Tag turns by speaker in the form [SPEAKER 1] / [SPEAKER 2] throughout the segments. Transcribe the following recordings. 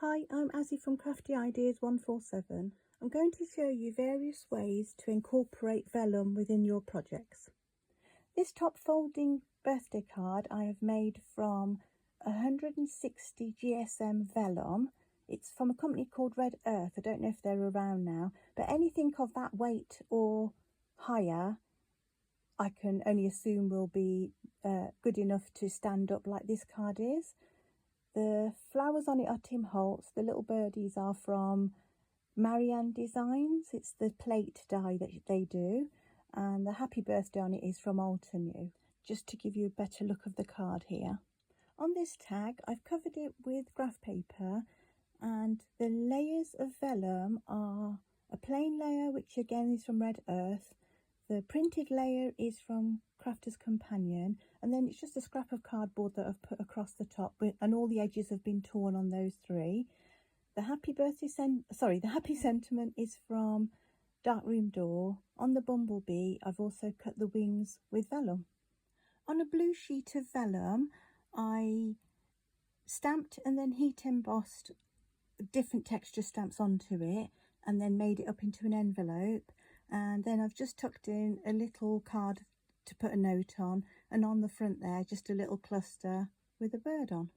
[SPEAKER 1] Hi, I'm Azzy from Crafty Ideas 147. I'm going to show you various ways to incorporate vellum within your projects. This top folding birthday card I have made from 160 GSM vellum. It's from a company called Red Earth. I don't know if they're around now, but anything of that weight or higher I can only assume will be good enough to stand up like this card is. The flowers on it are Tim Holtz. The little birdies are from Marianne Designs. It's the plate die that they do. And the happy birthday on it is from Old to New. Just to give you a better look of the card here. On this tag, I've covered it with graph paper, and the layers of vellum are a plain layer, which again is from Red Earth. The printed layer is from Crafter's Companion, and then it's just a scrap of cardboard that I've put across the top, and all the edges have been torn on those three. The happy sentiment is from Darkroom Door. On the bumblebee, I've also cut the wings with vellum. On a blue sheet of vellum, I stamped and then heat embossed different texture stamps onto it, and then made it up into an envelope. And then I've just tucked in a little card to put a note on, and on the front there just a little cluster with a bird on.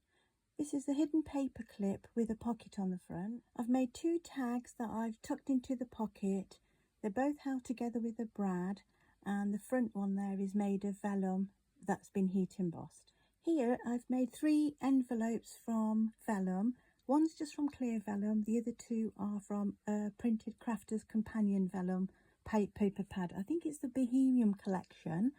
[SPEAKER 1] This is a hidden paper clip with a pocket on the front. I've made two tags that I've tucked into the pocket. They're both held together with a brad, and the front one there is made of vellum that's been heat embossed. Here I've made three envelopes from vellum. One's just from clear vellum, the other two are from a printed Crafter's Companion vellum paper pad. I think it's the Bohemian collection,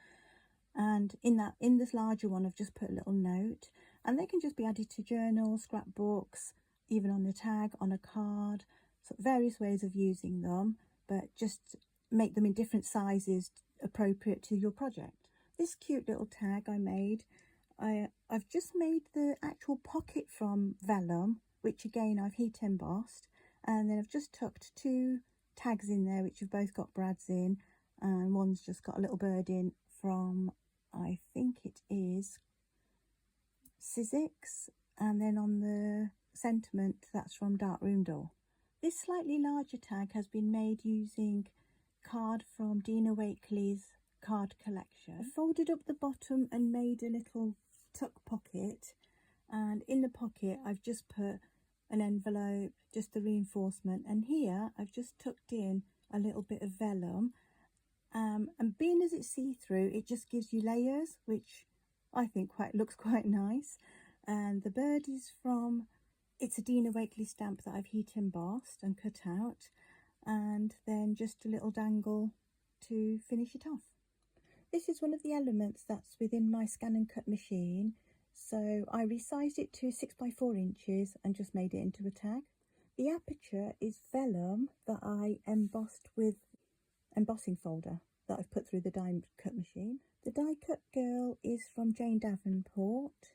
[SPEAKER 1] and in this larger one I've just put a little note, and they can just be added to journals, scrapbooks, even on a tag, on a card. So various ways of using them, but just make them in different sizes appropriate to your project. This cute little tag I made, I've just made the actual pocket from vellum, which again I've heat embossed, and then I've just tucked two tags in there which have both got brads in, and one's just got a little bird in from, I think it is Sizzix, and then on the sentiment that's from Darkroom Door. This slightly larger tag has been made using card from Dina Wakely's card collection. I folded up the bottom and made a little tuck pocket, and in the pocket I've just put an envelope, just the reinforcement, and here I've just tucked in a little bit of vellum, and being as it's see-through, it just gives you layers, which I think looks quite nice. And the bird is from, it's a Dina Wakely stamp that I've heat embossed and cut out, and then just a little dangle to finish it off. This is one of the elements that's within my scan and cut machine. So I resized it to 6 by 4 inches and just made it into a tag. The aperture is vellum that I embossed with embossing folder that I've put through the die cut machine. The die cut girl is from Jane Davenport.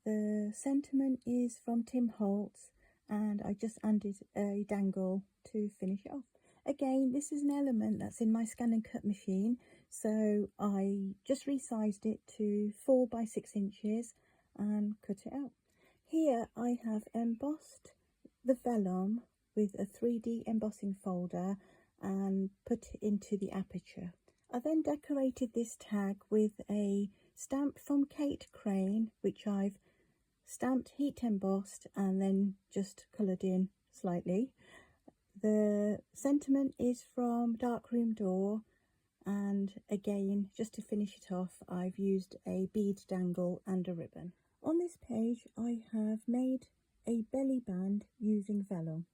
[SPEAKER 1] The sentiment is from Tim Holtz, and I just added a dangle to finish it off. Again, this is an element that's in my scan and cut machine, so I just resized it to 4 by 6 inches and cut it out. Here I have embossed the vellum with a 3D embossing folder and put it into the aperture. I then decorated this tag with a stamp from Kate Crane, which I've stamped, heat embossed, and then just coloured in slightly. The sentiment is from Darkroom Door, and again, just to finish it off, I've used a bead dangle and a ribbon. On this page I have made a belly band using vellum.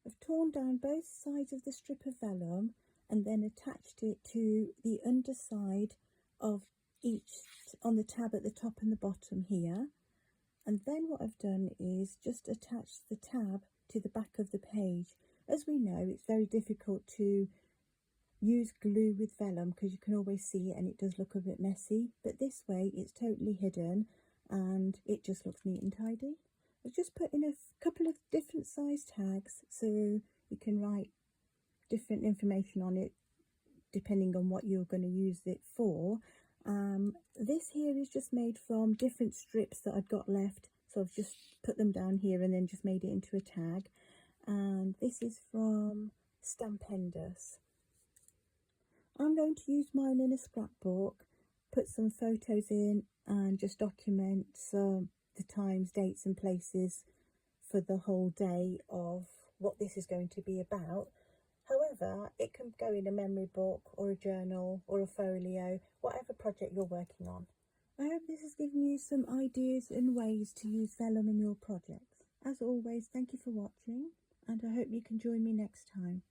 [SPEAKER 1] I've torn down both sides of the strip of vellum and then attached it to the underside of each, on the tab at the top and the bottom here. And then what I've done is just attached the tab to the back of the page. As we know, it's very difficult to use glue with vellum because you can always see it and it does look a bit messy, but this way it's totally hidden and it just looks neat and tidy. I've just put in a couple of different size tags so you can write different information on it depending on what you're going to use it for. This here is just made from different strips that I've got left, So I've just put them down here and then just made it into a tag. And this is from Stampendous. I'm going to use mine in a scrapbook, put some photos in and just document the times, dates and places for the whole day of what this is going to be about. However, it can go in a memory book or a journal or a folio, whatever project you're working on. I hope this has given you some ideas and ways to use vellum in your projects. As always, thank you for watching, and I hope you can join me next time.